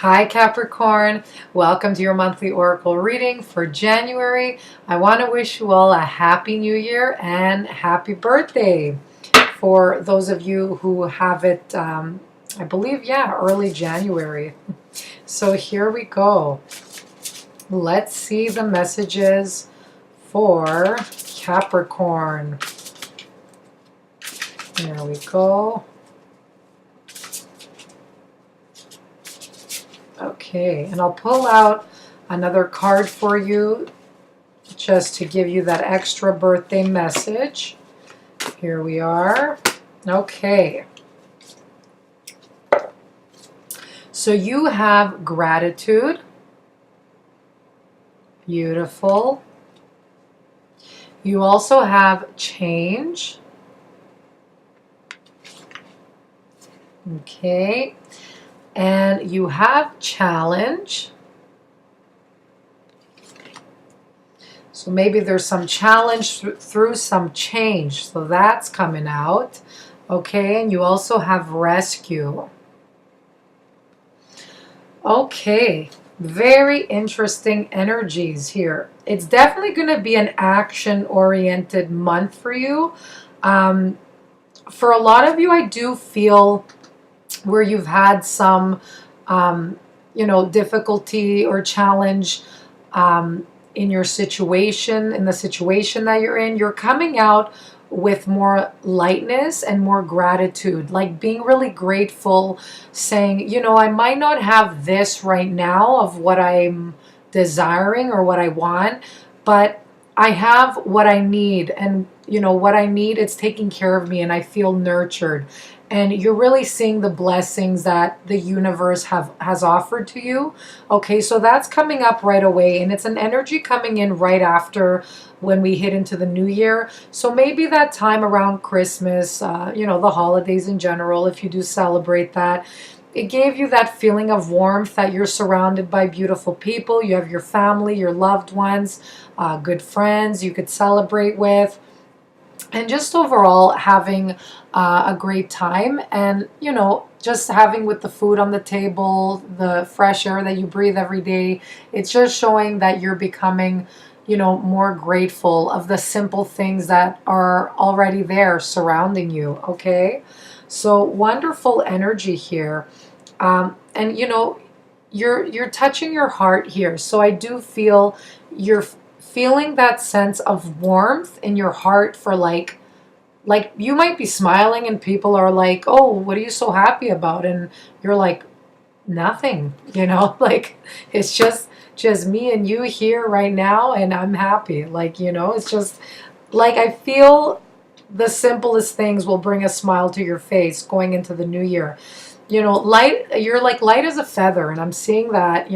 Hi Capricorn, welcome to your monthly oracle reading for January. I want to wish you all a happy new year and happy birthday. For those of you who have it, I believe, early January. So here we go. Let's see the messages for Capricorn. There we go. Okay, and I'll pull out another card for you just to give you that extra birthday message. Here we are. Okay. So you have gratitude. Beautiful. You also have change. Okay. And you have challenge. So maybe there's some challenge through some change. So that's coming out. Okay, and you also have rescue. Okay, very interesting energies here. It's definitely going to be an action-oriented month for you. For a lot of you, I do feel where you've had some, difficulty or challenge in your situation, in the situation that you're coming out with more lightness and more gratitude, like being really grateful, saying, I might not have this right now of what I'm desiring or what I want, but I have what I need, and what I need, it's taking care of me and I feel nurtured. And you're really seeing the blessings that the universe has offered to you. Okay, so that's coming up right away, and it's an energy coming in right after when we hit into the new year. So maybe that time around Christmas, the holidays in general, if you do celebrate that, it gave you that feeling of warmth, that you're surrounded by beautiful people. You have your family, your loved ones, good friends you could celebrate with, and just overall having a great time. And just having with the food on the table, the fresh air that you breathe every day, it's just showing that you're becoming more grateful of the simple things that are already there surrounding you. Okay, so wonderful energy here. And you're touching your heart here, so I do feel you're feeling that sense of warmth in your heart for like you might be smiling and people are like, oh, what are you so happy about? And you're like, nothing, like it's just me and you here right now, and I'm happy. It's just like I feel the simplest things will bring a smile to your face going into the new year. Light, you're like light as a feather, and I'm seeing that,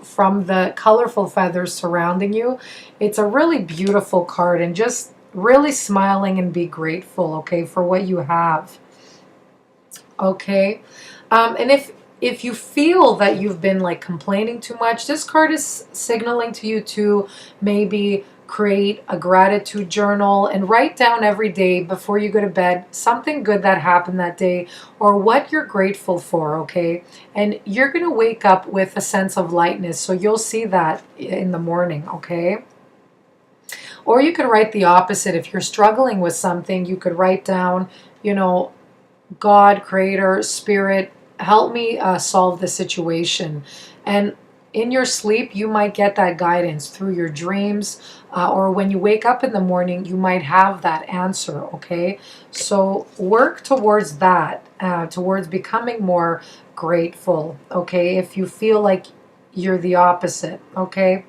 from the colorful feathers surrounding you. It's a really beautiful card, and just really smiling and be grateful, okay, for what you have. Okay, and if you feel that you've been like complaining too much, this card is signaling to you to maybe create a gratitude journal and write down every day before you go to bed something good that happened that day or what you're grateful for. Okay, and you're going to wake up with a sense of lightness, so you'll see that in the morning. Okay, or you could write the opposite. If you're struggling with something, you could write down, God, creator, spirit, help me solve the situation. And in your sleep, you might get that guidance through your dreams, or when you wake up in the morning, you might have that answer. Okay, so work towards that, towards becoming more grateful. Okay, if you feel like you're the opposite. Okay,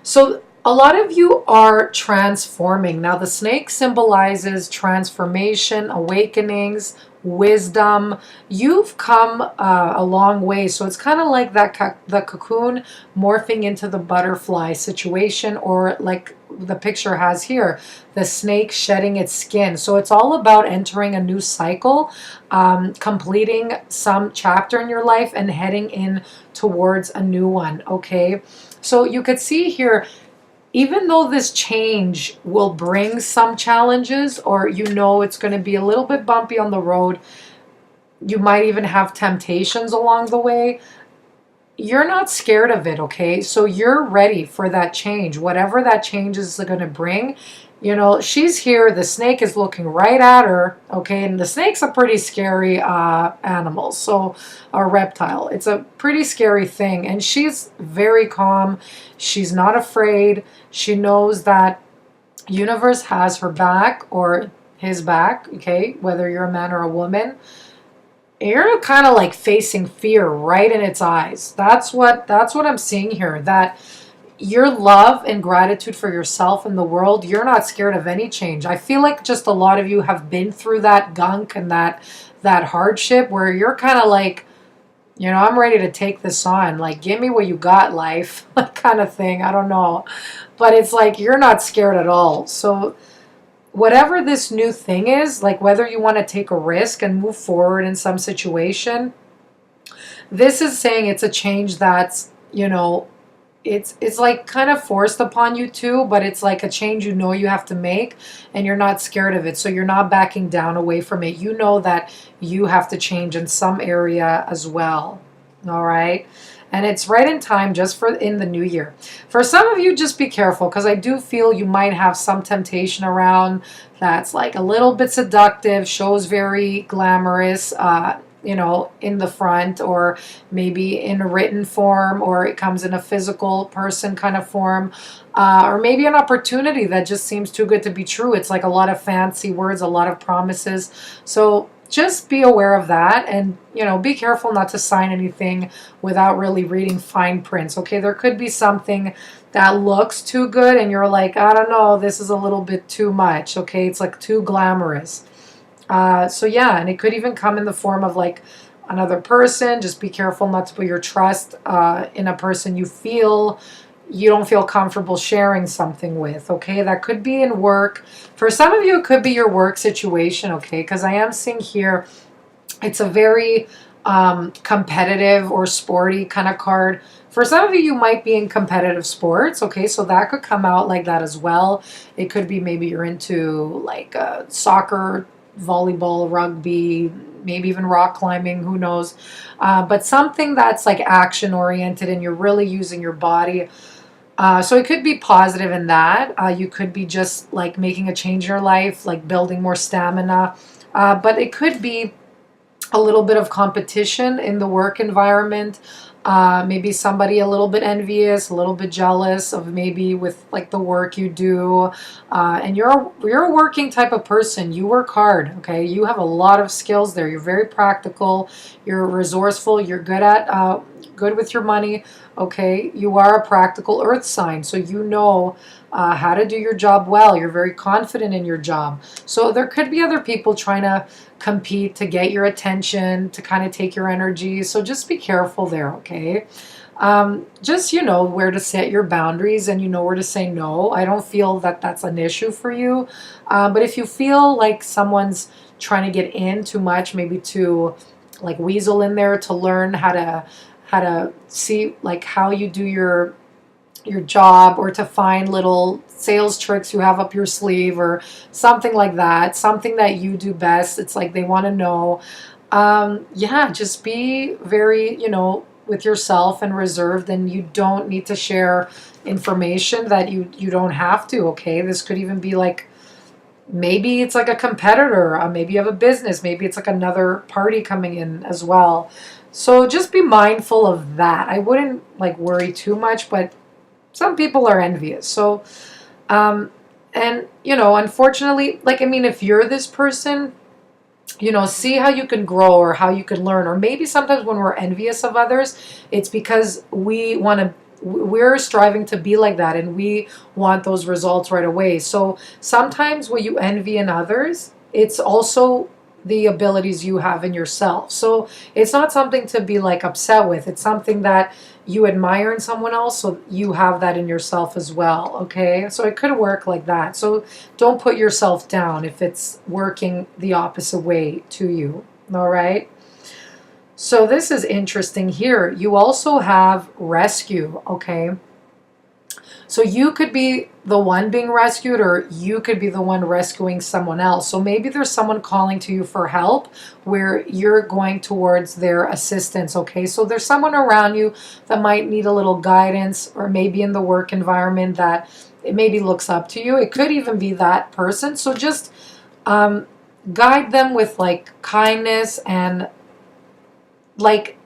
so a lot of you are transforming. Now, the snake symbolizes transformation, awakenings, wisdom. You've come a long way. So it's kind of like that the cocoon morphing into the butterfly situation, or like the picture has here, the snake shedding its skin. So it's all about entering a new cycle, completing some chapter in your life and heading in towards a new one. Okay, so you could see here, even though this change will bring some challenges, or it's going to be a little bit bumpy on the road, you might even have temptations along the way, you're not scared of it, okay? So you're ready for that change, whatever that change is going to bring. She's here. The snake is looking right at her, okay? And the snake's a pretty scary animal, so a reptile. It's a pretty scary thing. And she's very calm. She's not afraid. She knows that universe has her back or his back, okay? Whether you're a man or a woman, you're kind of like facing fear right in its eyes. That's what I'm seeing here. That your love and gratitude for yourself and the world, you're not scared of any change. I feel like just a lot of you have been through that gunk and that hardship where you're kind of like, I'm ready to take this on. Like, give me what you got, life, kind of thing. I don't know. But it's like you're not scared at all. So whatever this new thing is, like whether you want to take a risk and move forward in some situation, this is saying it's a change that's, it's like kind of forced upon you too, but it's like a change you have to make, and you're not scared of it. So you're not backing down away from it. You know that you have to change in some area as well. All right. And it's right in time just for in the new year. For some of you, just be careful, because I do feel you might have some temptation around that's like a little bit seductive, shows very glamorous, in the front, or maybe in a written form, or it comes in a physical person kind of form, or maybe an opportunity that just seems too good to be true. It's like a lot of fancy words, a lot of promises. So just be aware of that, and be careful not to sign anything without really reading fine prints. Okay, there could be something that looks too good and you're like, I don't know, this is a little bit too much. Okay, it's like too glamorous. So yeah, and it could even come in the form of like another person. Just be careful not to put your trust in a person you don't feel comfortable sharing something with, okay? That could be in work. For some of you, it could be your work situation, okay? Because I am seeing here, it's a very competitive or sporty kind of card. For some of you, you might be in competitive sports, okay? So that could come out like that as well. It could be maybe you're into like soccer, volleyball, rugby, maybe even rock climbing, who knows? But something that's like action oriented and you're really using your body. So it could be positive in that. You could be just like making a change in your life, like building more stamina. But it could be a little bit of competition in the work environment. Maybe somebody a little bit envious, a little bit jealous of maybe with like the work you do. And you're a working type of person. You work hard, okay? You have a lot of skills there. You're very practical. You're resourceful. You're good with your money, okay? You are a practical earth sign, so you know how to do your job well. You're very confident in your job. So there could be other people trying to compete to get your attention, to kind of take your energy. So just be careful there, okay? Just where to set your boundaries, and where to say no. I don't feel that that's an issue for you. But if you feel like someone's trying to get in too much, maybe to like weasel in there to learn how to see like how you do your job, or to find little sales tricks you have up your sleeve or something like that, something that you do best. It's like they want to know. Yeah, just be very, with yourself and reserved, and you don't need to share information that you don't have to, okay? This could even be like, maybe it's like a competitor, maybe you have a business, maybe it's like another party coming in as well. So just be mindful of that. I wouldn't like worry too much, but some people are envious. So, and unfortunately, like, I mean, if you're this person, see how you can grow or how you can learn. Or maybe sometimes when we're envious of others, it's because we're striving to be like that, and we want those results right away. So sometimes what you envy in others, it's also the abilities you have in yourself. So it's not something to be like upset with. It's something that you admire in someone else, so you have that in yourself as well, okay? So it could work like that. So don't put yourself down if it's working the opposite way to you, all right? So this is interesting here. You also have rescue, okay? So you could be the one being rescued, or you could be the one rescuing someone else. So maybe there's someone calling to you for help where you're going towards their assistance, okay? So there's someone around you that might need a little guidance, or maybe in the work environment that it maybe looks up to you. It could even be that person. So just um, guide them with like kindness and like,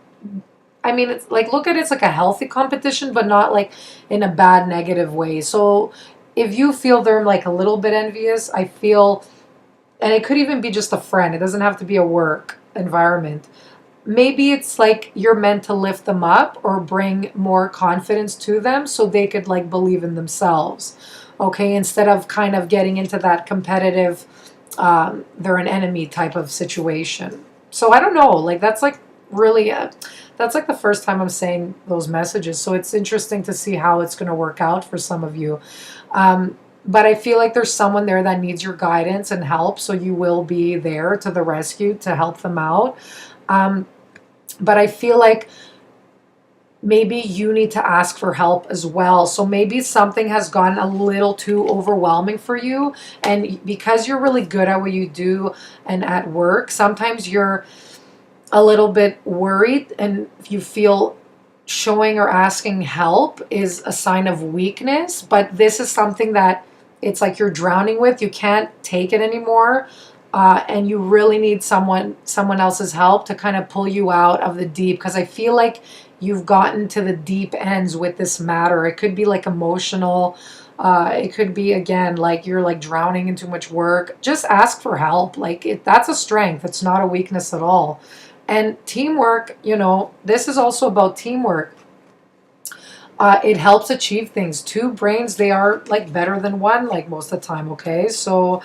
I mean, it's like, look at it, it's like a healthy competition, but not like in a bad, negative way. So if you feel they're like a little bit envious, I feel, and it could even be just a friend, it doesn't have to be a work environment. Maybe it's like you're meant to lift them up or bring more confidence to them so they could like believe in themselves. Okay, instead of kind of getting into that competitive, they're an enemy type of situation. So I don't know, like that's like really, that's like the first time I'm saying those messages. So it's interesting to see how it's going to work out for some of you. But I feel like there's someone there that needs your guidance and help. So you will be there to the rescue to help them out. But I feel like maybe you need to ask for help as well. So maybe something has gotten a little too overwhelming for you. And because you're really good at what you do and at work, sometimes you're a little bit worried and you feel showing or asking help is a sign of weakness. But this is something that it's like you're drowning with. You can't take it anymore. And you really need someone else's help to kind of pull you out of the deep, because I feel like you've gotten to the deep ends with this matter. It could be like emotional. It could be, again, like you're like drowning in too much work. Just ask for help. Like that's a strength. It's not a weakness at all. And teamwork, this is also about teamwork. It helps achieve things. Two brains, they are like better than one, like most of the time, okay? So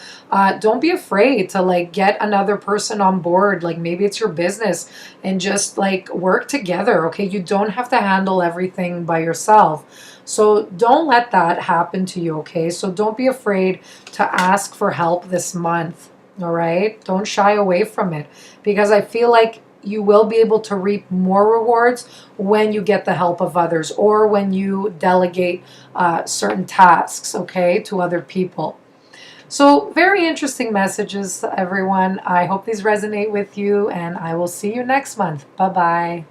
don't be afraid to like get another person on board. Like maybe it's your business, and just like work together, okay? You don't have to handle everything by yourself. So don't let that happen to you, okay? So don't be afraid to ask for help this month, all right? Don't shy away from it, because I feel like you will be able to reap more rewards when you get the help of others, or when you delegate certain tasks, okay, to other people. So very interesting messages, everyone. I hope these resonate with you, and I will see you next month. Bye-bye.